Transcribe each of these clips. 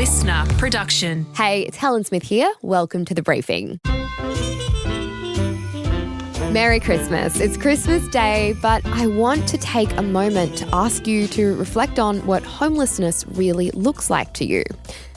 listener production. Hey, it's Helen Smith here. Welcome to The Briefing. Merry Christmas. It's Christmas Day, but I want to take a moment to ask you to reflect on what homelessness really looks like to you.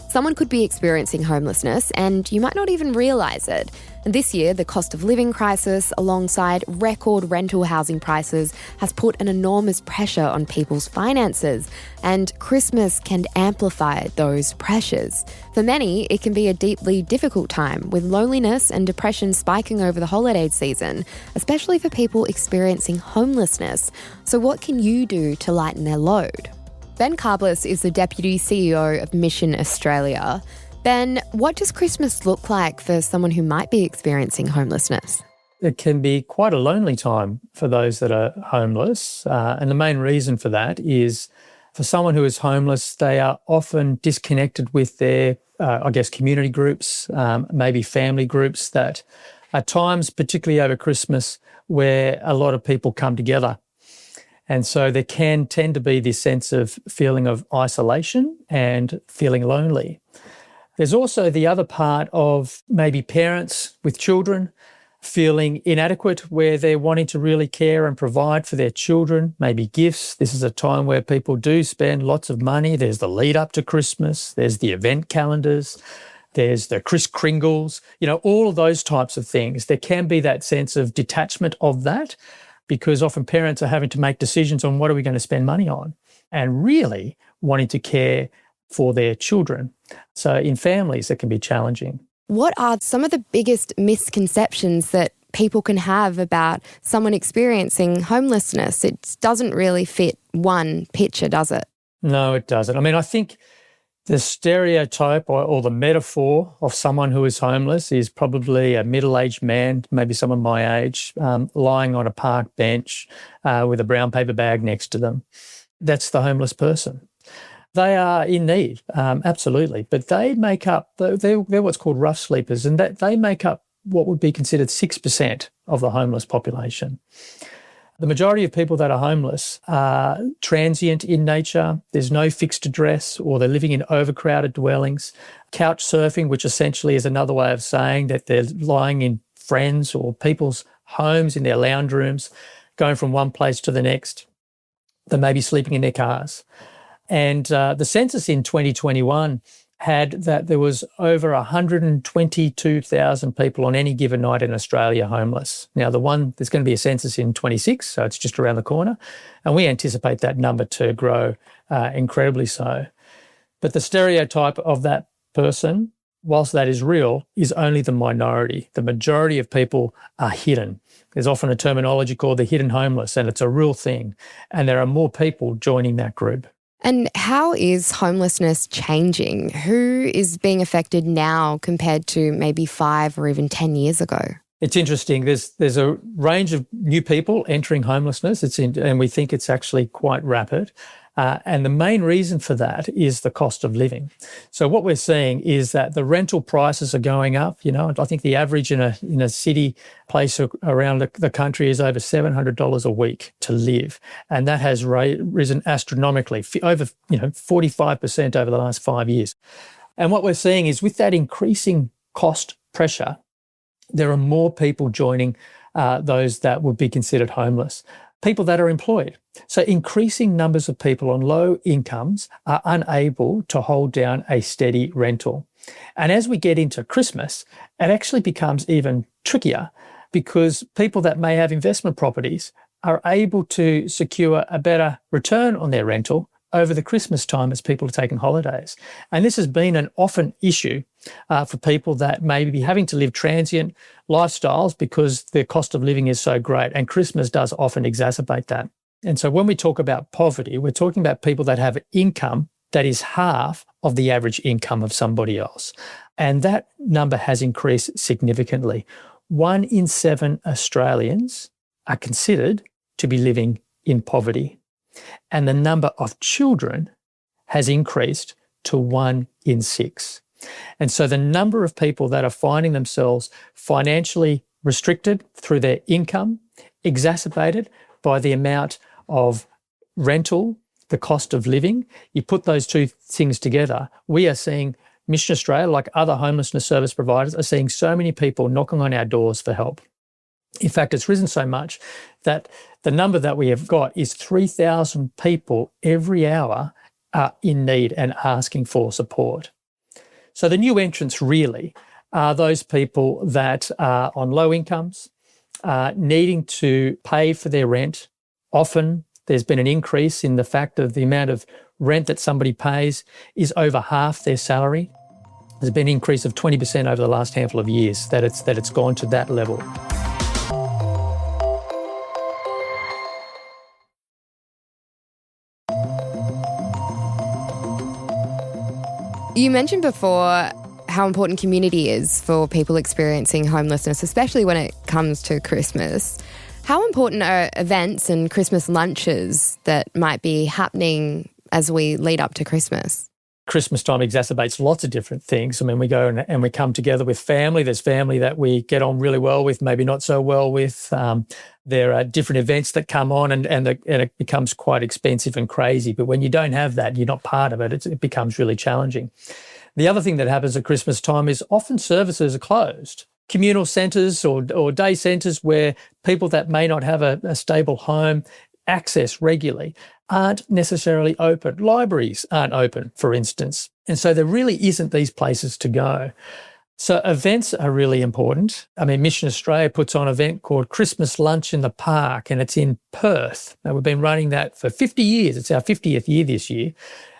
Someone could be experiencing homelessness and you might not even realise it. And this year, the cost of living crisis alongside record rental housing prices has put an enormous pressure on people's finances, and Christmas can amplify those pressures. For many, it can be a deeply difficult time, with loneliness and depression spiking over the holiday season, especially for people experiencing homelessness. So what can you do to lighten their load? Ben Kharblas is the Deputy CEO of Mission Australia. Ben, what does Christmas look like for someone who might be experiencing homelessness? It can be quite a lonely time for those that are homeless. And the main reason for that is for someone who is homeless, they are often disconnected with their, community groups, maybe family groups that at times, particularly over Christmas, where a lot of people come together. And so there can tend to be this sense of feeling of isolation and feeling lonely. There's also the other part of maybe parents with children feeling inadequate, where they're wanting to really care and provide for their children, maybe gifts. This is a time where people do spend lots of money. There's the lead up to Christmas, there's the event calendars, there's the Kris Kringles, all of those types of things. There can be that sense of detachment of that, because often parents are having to make decisions on what are we going to spend money on, and really wanting to care for their children. So in families, it can be challenging. What are some of the biggest misconceptions that people can have about someone experiencing homelessness? It doesn't really fit one picture, does it? No, it doesn't. I think the stereotype or the metaphor of someone who is homeless is probably a middle-aged man, maybe someone my age, lying on a park bench with a brown paper bag next to them. That's the homeless person. They are in need, absolutely, but they make up, they're what's called rough sleepers, and that they make up what would be considered 6% of the homeless population. The majority of people that are homeless are transient in nature. There's no fixed address, or they're living in overcrowded dwellings. Couch surfing, which essentially is another way of saying that they're lying in friends' or people's homes, in their lounge rooms, going from one place to the next. They may be sleeping in their cars. And the census in 2021 had that there was over 122,000 people on any given night in Australia homeless. Now, there's going to be a census in 26, so it's just around the corner, and we anticipate that number to grow incredibly so. But the stereotype of that person, whilst that is real, is only the minority. The majority of people are hidden. There's often a terminology called the hidden homeless, and it's a real thing, and there are more people joining that group. And how is homelessness changing? Who is being affected now compared to maybe 5 or even 10 years ago? It's interesting. There's a range of new people entering homelessness, and we think it's actually quite rapid. And the main reason for that is the cost of living. So what we're seeing is that the rental prices are going up. I think the average in a city place around the country is over $700 a week to live. And that has risen astronomically, over 45% over the last 5 years. And what we're seeing is with that increasing cost pressure, there are more people joining those that would be considered homeless. People that are employed. So increasing numbers of people on low incomes are unable to hold down a steady rental. And as we get into Christmas, it actually becomes even trickier, because people that may have investment properties are able to secure a better return on their rental over the Christmas time as people are taking holidays. And this has been an often issue for people that may be having to live transient lifestyles because their cost of living is so great, and Christmas does often exacerbate that. And so when we talk about poverty, we're talking about people that have income that is half of the average income of somebody else. And that number has increased significantly. 1 in 7 Australians are considered to be living in poverty. And the number of children has increased to 1 in 6. And so the number of people that are finding themselves financially restricted through their income, exacerbated by the amount of rental the cost of living, you put those two things together, we are seeing Mission Australia, like other homelessness service providers, are seeing so many people knocking on our doors for help. In fact, it's risen so much that the number that we have got is 3,000 people every hour are in need and asking for support. So the new entrants really are those people that are on low incomes, needing to pay for their rent. Often there's been an increase in the fact of the amount of rent that somebody pays is over half their salary. There's been an increase of 20% over the last handful of years that it's gone to that level. You mentioned before how important community is for people experiencing homelessness, especially when it comes to Christmas. How important are events and Christmas lunches that might be happening as we lead up to Christmas? Christmas time exacerbates lots of different things. I mean, we go and we come together with family. There's family that we get on really well with, maybe not so well with. There are different events that come on and it becomes quite expensive and crazy. But when you don't have that, you're not part of it, it becomes really challenging. The other thing that happens at Christmas time is often services are closed. Communal centres or day centres where people that may not have a stable home access regularly aren't necessarily open. Libraries aren't open, for instance. And so there really isn't these places to go. So events are really important. I mean, Mission Australia puts on an event called Christmas Lunch in the Park, and it's in Perth. Now, we've been running that for 50 years. It's our 50th year this year.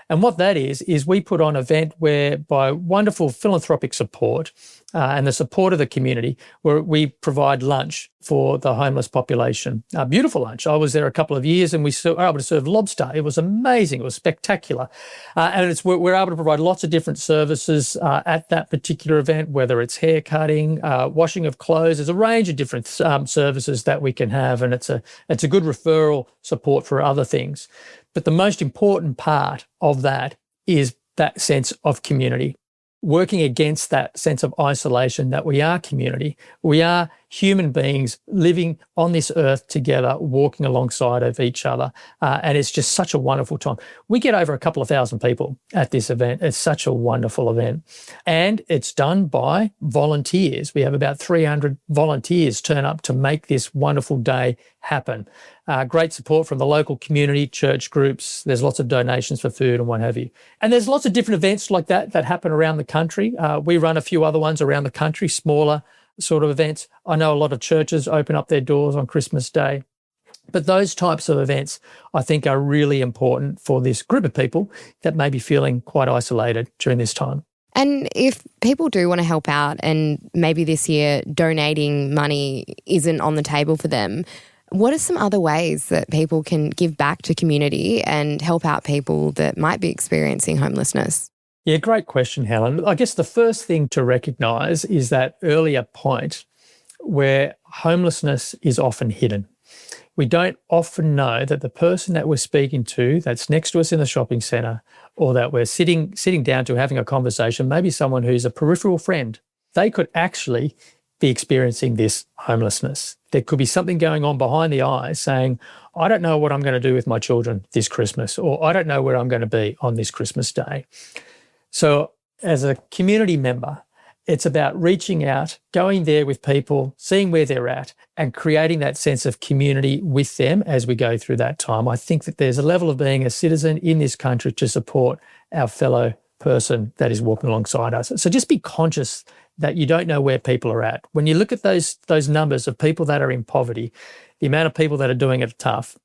And what that is we put on an event where, by wonderful philanthropic support and the support of the community, where we provide lunch for the homeless population. A beautiful lunch. I was there a couple of years and we were able to serve lobster. It was amazing. It was spectacular. And we're able to provide lots of different services at that particular event, whether it's hair cutting, washing of clothes. There's a range of different services that we can have, and it's a good referral support for other things. But the most important part of that is that sense of community, working against that sense of isolation that we are community. We are human beings living on this earth together, walking alongside of each other. And it's just such a wonderful time. We get over a couple of thousand people at this event. It's such a wonderful event. And it's done by volunteers. We have about 300 volunteers turn up to make this wonderful day happen. Great support from the local community, church groups. There's lots of donations for food and what have you. And there's lots of different events like that happen around the country. We run a few other ones around the country, smaller sort of events. I know a lot of churches open up their doors on Christmas Day. But those types of events, I think, are really important for this group of people that may be feeling quite isolated during this time. And if people do want to help out and maybe this year donating money isn't on the table for them, what are some other ways that people can give back to community and help out people that might be experiencing homelessness? Yeah, great question, Helen. I guess the first thing to recognise is that earlier point where homelessness is often hidden. We don't often know that the person that we're speaking to that's next to us in the shopping centre, or that we're sitting down to having a conversation, maybe someone who's a peripheral friend, they could actually be experiencing this homelessness. There could be something going on behind the eyes saying, I don't know what I'm going to do with my children this Christmas, or I don't know where I'm going to be on this Christmas day. So as a community member, it's about reaching out, going there with people, seeing where they're at, and creating that sense of community with them as we go through that time. I think that there's a level of being a citizen in this country to support our fellow person that is walking alongside us. So just be conscious that you don't know where people are at. When you look at those numbers of people that are in poverty, the amount of people that are doing it tough,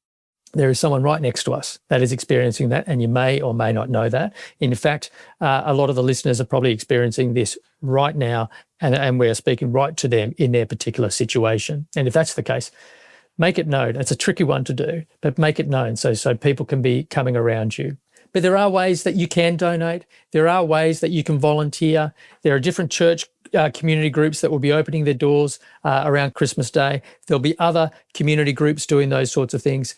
there is someone right next to us that is experiencing that, and you may or may not know that. In fact, a lot of the listeners are probably experiencing this right now, and we are speaking right to them in their particular situation. And if that's the case, make it known. It's a tricky one to do, but make it known so people can be coming around you. But there are ways that you can donate. There are ways that you can volunteer. There are different church community groups that will be opening their doors around Christmas Day. There'll be other community groups doing those sorts of things.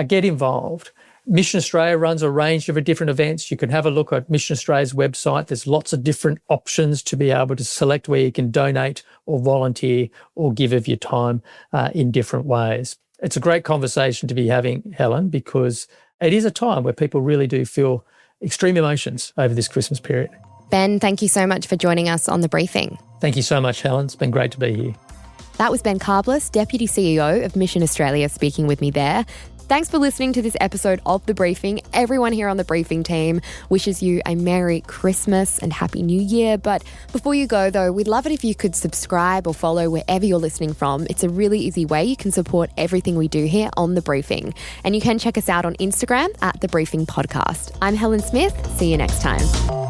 Get involved. Mission Australia runs a range of different events. You can have a look at Mission Australia's website. There's lots of different options to be able to select where you can donate or volunteer or give of your time in different ways. It's a great conversation to be having, Helen, because it is a time where people really do feel extreme emotions over this Christmas period. Ben, thank you so much for joining us on The Briefing. Thank you so much, Helen. It's been great to be here. That was Ben Kharblas, Deputy CEO of Mission Australia, speaking with me there. Thanks for listening to this episode of The Briefing. Everyone here on The Briefing team wishes you a Merry Christmas and Happy New Year. But before you go, though, we'd love it if you could subscribe or follow wherever you're listening from. It's a really easy way you can support everything we do here on The Briefing. And you can check us out on Instagram at The Briefing Podcast. I'm Helen Smith. See you next time.